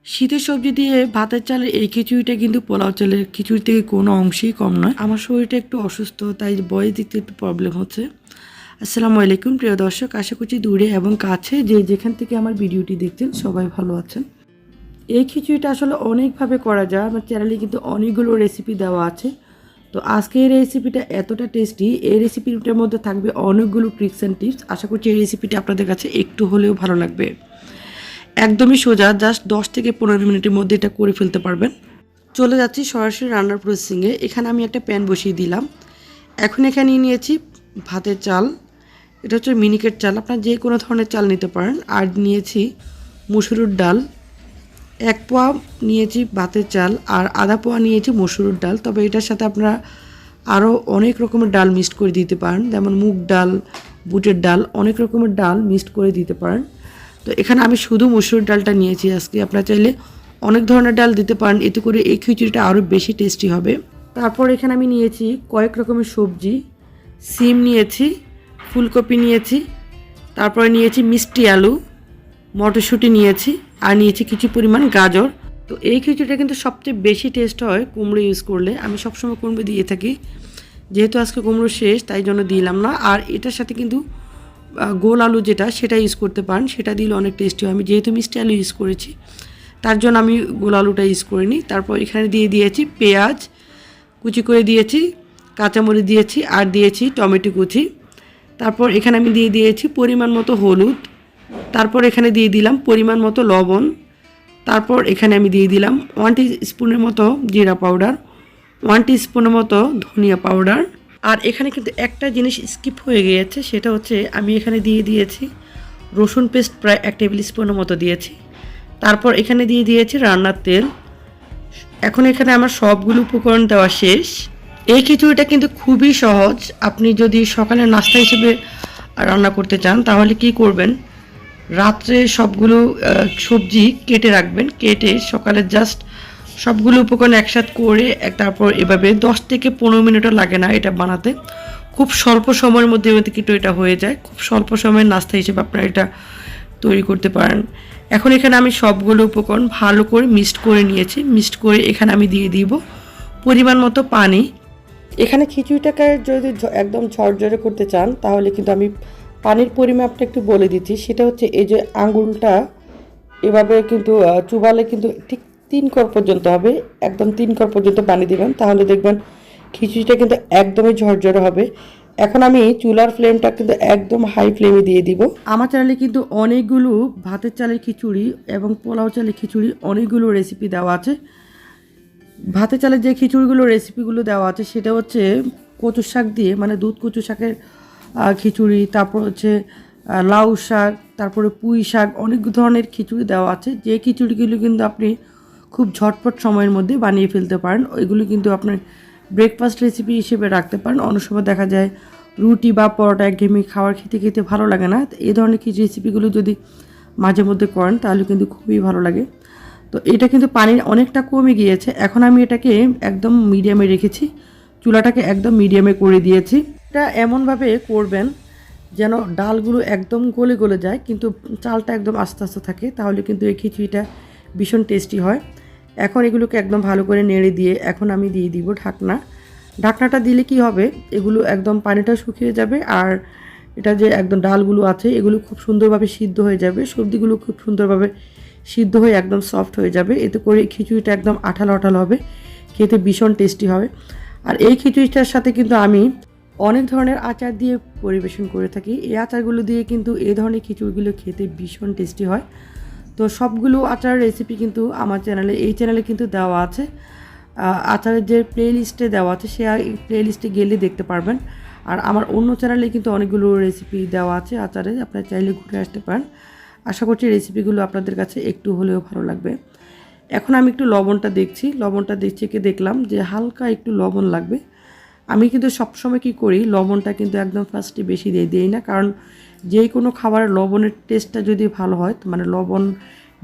শীতের সবজি দিয়ে ভাতের চালের এই খিচুড়িটা কিন্তু পোলাও চালের খিচুড়ি থেকে কোনো অংশেই কম নয়। আমার শরীরটা একটু অসুস্থ, তাই বয়স দিতে একটু প্রবলেম হচ্ছে। আসসালামু আলাইকুম প্রিয় দর্শক, আশা করছি দূরে এবং কাছে যে যেখান থেকে আমার ভিডিওটি দেখছেন সবাই ভালো আছেন। এই খিচুড়িটা আসলে অনেকভাবে করা যায়, আমার চ্যানেলে কিন্তু অনেকগুলো রেসিপি দেওয়া আছে। তো আজকে এই রেসিপিটা এতটা টেস্টি, এই রেসিপিটার মধ্যে থাকবে অনেকগুলো ট্রিক্স অ্যান্ড টিপস। আশা করছি এই রেসিপিটা আপনাদের কাছে একটু হলেও ভালো লাগবে। একদমই সোজা, জাস্ট 10 থেকে 15 মিনিটের মধ্যে এটা করে ফেলতে পারবেন। চলে যাচ্ছি সরাসরি রান্নার প্রসেসিংয়ে। এখানে আমি একটা প্যান বসিয়ে দিলাম। এখন এখানে নিয়েছি ভাতের চাল, এটা হচ্ছে মিনিকেট চাল, আপনার যে কোনো ধরনের চাল নিতে পারেন। আর নিয়েছি মসুরের ডাল, 1 পোয়া নিয়েছি ভাতের চাল, আর আধা পোয়া নিয়েছি মসুরের ডাল। তবে এটার সাথে আপনারা আরও অনেক রকমের ডাল মিক্সড করে দিতে পারেন, যেমন মুগ ডাল, বুটের ডাল, অনেক রকমের ডাল মিক্সড করে দিতে পারেন। তো এখানে আমি শুধু মসুরের ডালটা নিয়েছি আজকে। আপনারা চাইলে অনেক ধরনের ডাল দিতে পারেন, এতে করে এই খিচুড়িটা আরও বেশি টেস্টি হবে। তারপর এখানে আমি নিয়েছি কয়েক রকমের সবজি, সিম নিয়েছি, ফুলকপি নিয়েছি, তারপরে নিয়েছি মিষ্টি আলু, মটরশুঁটি নিয়েছি, আর নিয়েছি কিছু পরিমাণ গাজর। তো এই খিচুড়িটা কিন্তু সবচেয়ে বেশি টেস্ট হয় কুমড়ো ইউজ করলে। আমি সবসময় কুমড়ো দিয়ে থাকি, যেহেতু আজকে কুমড়ো শেষ তাই জন্য দিলাম না। আর এটার সাথে কিন্তু গোল আলু যেটা, সেটা ইউজ করতে পারেন, সেটা দিলে অনেক টেস্টি হয়। আমি যেহেতু মিষ্টি আলু ইউজ করেছি তার জন্য আমি গোল আলুটা ইউজ করিনি। তারপর এখানে দিয়ে দিয়েছি পেঁয়াজ কুচি করে দিয়েছি, কাঁচামরিচ দিয়েছি, আর দিয়েছি টমেটো কুচি। তারপর এখানে আমি দিয়ে দিয়েছি পরিমাণ মতো হলুদ। তারপর এখানে দিয়ে দিলাম পরিমাণ মতো লবণ। তারপর এখানে আমি দিয়ে দিলাম 1 টিস্পুনের মতো জিরা পাউডার, 1 টিস্পুনের মতো ধনিয়া পাউডার। আর এখানে কিন্তু একটা জিনিস স্কিপ হয়ে গিয়েছে, সেটা হচ্ছে আমি এখানে দিয়ে দিয়েছি রসুন পেস্ট, প্রায় 1 টেবিল স্পুনের মতো দিয়েছি। তারপর এখানে দিয়ে দিয়েছি রান্নার তেল। এখন এখানে আমার সবগুলো উপকরণ দেওয়া শেষ। এই খিচুড়িটা কিন্তু খুবই সহজ। আপনি যদি সকালের নাস্তা হিসেবে রান্না করতে চান তাহলে কি করবেন, রাত্রে সবগুলো সবজি কেটে রাখবেন, কেটে সকালে জাস্ট সবগুলো উপকরণ একসাথে করে তারপর এভাবে 10 থেকে 15 মিনিটও লাগে না এটা বানাতে। খুব স্বল্প সময়ের মধ্যে কিন্তু এটা হয়ে যায়। খুব স্বল্প সময়ের নাস্তা হিসেবে আপনারা এটা তৈরি করতে পারেন। এখন এখানে আমি সবগুলো উপকরণ ভালো করে মিক্সড করে নিয়েছি। মিক্সড করে এখানে আমি দিয়ে দিব পরিমাণ মতো পানি। এখানে খিচুড়িটাকে যদি একদম ঝরঝরে করতে চান তাহলে কিন্তু আমি পানির পরিমাপটা একটু বলে দিচ্ছি। সেটা হচ্ছে এই যে আঙ্গুলটা এভাবে কিন্তু চুবালে কিন্তু ঠিক 3 কর পর্যন্ত হবে, একদম 3 কর পর্যন্ত পানি দিবেন, তাহলে দেখবেন খিচুড়িটা কিন্তু একদমই ঝরঝরে হবে। এখন আমি চুলার ফ্লেমটা কিন্তু একদম হাই ফ্লেমে দিয়ে দিব। আমার চ্যানেলে কিন্তু অনেকগুলো ভাতের চালের খিচুড়ি এবং পোলাও চালের খিচুড়ি অনেকগুলো রেসিপি দেওয়া আছে। ভাতের চালের যে খিচুড়িগুলো রেসিপিগুলো দেওয়া আছে সেটা হচ্ছে কচু শাক দিয়ে, মানে দুধ কচু শাকের খিচুড়ি, তারপর হচ্ছে লাউ শাক, তারপরে পুঁই শাক, অনেক ধরনের খিচুড়ি দেওয়া আছে। যে খিচুড়িগুলো কিন্তু আপনি খুব ঝটপট সময়ের মধ্যে বানিয়ে ফেলতে পারেন। ওইগুলো কিন্তু আপনার ব্রেকফাস্ট রেসিপি হিসেবে রাখতে পারেন। অনেক সময় দেখা যায় রুটি বা পরোটা একঘেয়েমি খাবার খেতে খেতে ভালো লাগে না, এই ধরনের কিছু রেসিপিগুলো যদি মাঝে মধ্যে করেন তাহলে কিন্তু খুবই ভালো লাগে। তো এটা কিন্তু পানি অনেকটা কমে গিয়েছে। এখন আমি এটাকে একদম মিডিয়ামে রেখেছি, চুলাটাকে একদম মিডিয়ামে করে দিয়েছি। এটা এমনভাবে করবেন যেন ডালগুলো একদম গলে গলে যায়, কিন্তু চালটা একদম আস্তে আস্তে থাকে, তাহলে কিন্তু এই খিচুড়িটা ভীষণ টেস্টি হয়। এখন এগুলোকে একদম ভালো করে নেড়ে দিয়ে এখন আমি দিয়ে দিব ঢাকনা। ঢাকনাটা দিলে কি হবে, এগুলো একদম পানিটা শুকিয়ে যাবে, আর এটা যে একদম ডালগুলো আছে এগুলো খুব সুন্দরভাবে সিদ্ধ হয়ে যাবে, সবজিগুলো খুব সুন্দরভাবে সিদ্ধ হয়ে একদম সফট হয়ে যাবে। এতে করে খিচুড়িটা একদম আঠালো আঠালো হবে, খেতে ভীষণ টেস্টি হবে। আর এই খিচুড়িটার সাথে কিন্তু আমি অনেক ধরনের আচার দিয়ে পরিবেশন করে থাকি। এই আচারগুলো দিয়ে কিন্তু এই ধরনের খিচুড়িগুলো খেতে ভীষণ টেস্টি হয়। তো সবগুলো আচার রেসিপি কিন্তু আমার চ্যানেলে, এই চ্যানেলে কিন্তু দেওয়া আছে। আচারের যে প্লে লিস্টে দেওয়া আছে সে প্লে লিস্টে গেলে দেখতে পারবেন। আর আমার অন্য চ্যানেলে কিন্তু অনেকগুলো রেসিপি দেওয়া আছে আচারে, আপনারা চাইলে ঘুরে আসতে পারেন। আশা করছি রেসিপিগুলো আপনাদের কাছে একটু হলেও ভালো লাগবে। এখন আমি একটু লবণটা দেখছি, দেখলাম যে হালকা একটু লবণ লাগবে। আমি কিন্তু সবসময় কী করি, লবণটা কিন্তু একদম ফার্স্টে বেশি দিই না, কারণ যে কোনো খাবারের লবণের টেস্টটা যদি ভালো হয়, মানে লবণ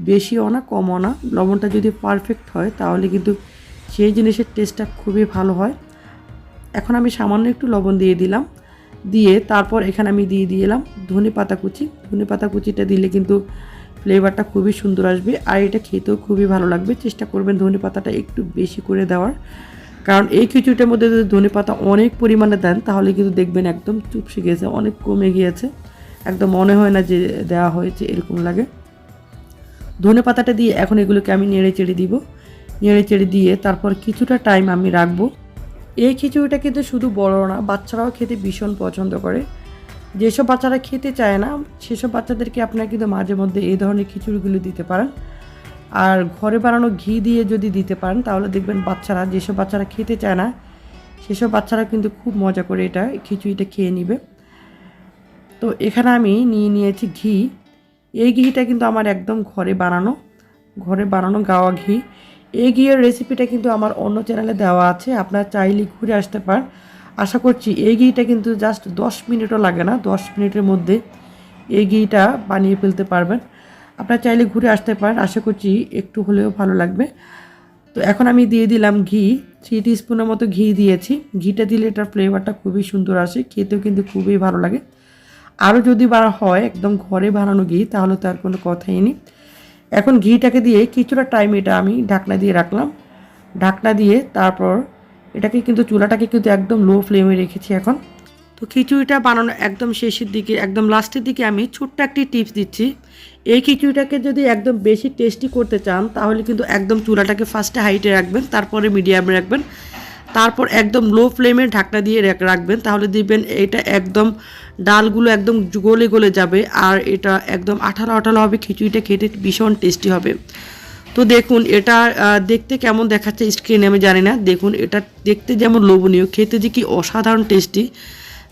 বেশিও না কমও না, লবণটা যদি পারফেক্ট হয় তাহলে কিন্তু সেই জিনিসের টেস্টটা খুবই ভালো হয়। এখন আমি সামান্য একটু লবণ দিয়ে দিলাম, দিয়ে তারপর এখানে আমি দিয়ে দিলাম ধনেপাতা কুচি। ধনেপাতা কুচিটা দিলে কিন্তু ফ্লেভারটা খুবই সুন্দর আসবে আর এটা খেতেও খুবই ভালো লাগবে। চেষ্টা করবেন ধনেপাতাটা একটু বেশি করে দেওয়ার, কারণ এই খিচুড়িটার মধ্যে যদি ধনেপাতা অনেক পরিমাণে দেন তাহলে কিন্তু দেখবেন একদম চুপসে গিয়েছে, অনেক কমে গিয়েছে, একদম মনে হয় না যে দেওয়া হয়েছে এরকম লাগে। ধনেপাতাটা দিয়ে এখন এগুলোকে আমি নেড়ে চেড়ে দিব। নেড়ে চেড়ে দিয়ে তারপর কিছুটা টাইম আমি রাখবো। এই খিচুড়িটা কিন্তু শুধু বড় না, বাচ্চারাও খেতে ভীষণ পছন্দ করে। যেসব বাচ্চারা খেতে চায় না সেসব বাচ্চাদেরকে আপনারা কিন্তু মাঝে মধ্যে এই ধরনের খিচুড়িগুলো দিতে পারেন। আর ঘরে বানানো ঘি দিয়ে যদি দিতে পারেন তাহলে দেখবেন বাচ্চারা, যেসব বাচ্চারা খেতে চায় না সেসব বাচ্চারা কিন্তু খুব মজা করে এটা খিচুড়িটা খেয়ে নেবে। তো এখানে আমি নিয়ে নিয়েছি ঘি। এই ঘিটা কিন্তু আমার একদম ঘরে বানানো গাওয়া ঘি। এই ঘিয়ের রেসিপিটা কিন্তু আমার অন্য চ্যানেলে দেওয়া আছে, আপনারা চাইলে ঘুরে আসতে পারেন। আশা করছি এই ঘিটা কিন্তু জাস্ট 10 মিনিটও লাগে না, 10 মিনিটের মধ্যে এই ঘিটা বানিয়ে ফেলতে পারবেন। আপনারা চাইলে ঘুরে আসতে পারেন, আশা করছি একটু হলেও ভালো লাগবে। তো এখন আমি দিয়ে দিলাম ঘি, 3 টিস্পুনের মতো ঘি দিয়েছি। ঘিটা দিলে এটার ফ্লেভারটা খুবই সুন্দর আসে, খেতেও কিন্তু খুবই ভালো লাগে। আরও যদি হয় একদম ঘরে বানানো ঘি তাহলে তো আর কোনো কথাই নেই। এখন ঘিটাকে দিয়ে কিছুটা টাইম এটা আমি ঢাকনা দিয়ে রাখলাম। ঢাকনা দিয়ে তারপর এটাকে কিন্তু চুলাটাকে কিন্তু একদম লো ফ্লেমে রেখেছি এখন। তো খিচুড়িটা বানানো একদম শেষের দিকে, একদম লাস্টের দিকে আমি ছোট্ট একটি টিপস দিচ্ছি। এই খিচুড়িটাকে যদি একদম বেশি টেস্টি করতে চান তাহলে কিন্তু একদম চুলাটাকে ফার্স্টে হাইটে রাখবেন, তারপরে মিডিয়ামে রাখবেন, তারপর একদম লো ফ্লেমে ঢাকনা দিয়ে রাখবেন। তাহলে দেখবেন এটা একদম ডালগুলো একদম গলে গলে যাবে আর এটা একদম আঠালো আঠালো হবে, খিচুড়িটা খেতে ভীষণ টেস্টি হবে। তো দেখুন এটা দেখতে কেমন দেখাচ্ছে স্ক্রিনে আমি জানি না, দেখুন এটা দেখতে যেমন লোভনীয়, খেতে যে কি অসাধারণ টেস্টি।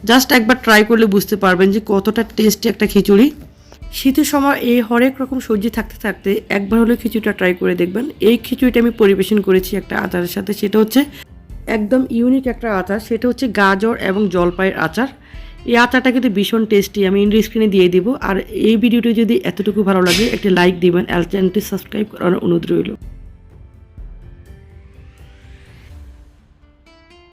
জাস্ট একবার ট্রাই করলে বুঝতে পারবেন যে কতটা টেস্টি একটা খিচুড়ি। শীতের সময় এই হরেক রকম সবজি থাকতে থাকতে একবার হলেও খিচুড়িটা ট্রাই করে দেখবেন। এই খিচুড়িটা আমি পরিবেশন করেছি একটা আচারের সাথে, সেটা হচ্ছে একদম ইউনিক একটা আচার, সেটা হচ্ছে গাজর এবং জলপাইয়ের আচার। এই আচারটা কিন্তু ভীষণ টেস্টি, আমি ইন্ড স্ক্রিনে দিয়ে দিব। আর এই ভিডিওটি যদি এতটুকু ভালো লাগে একটি লাইক দিবেন, আর চ্যানেলটি সাবস্ক্রাইব করার অনুরোধ রইল।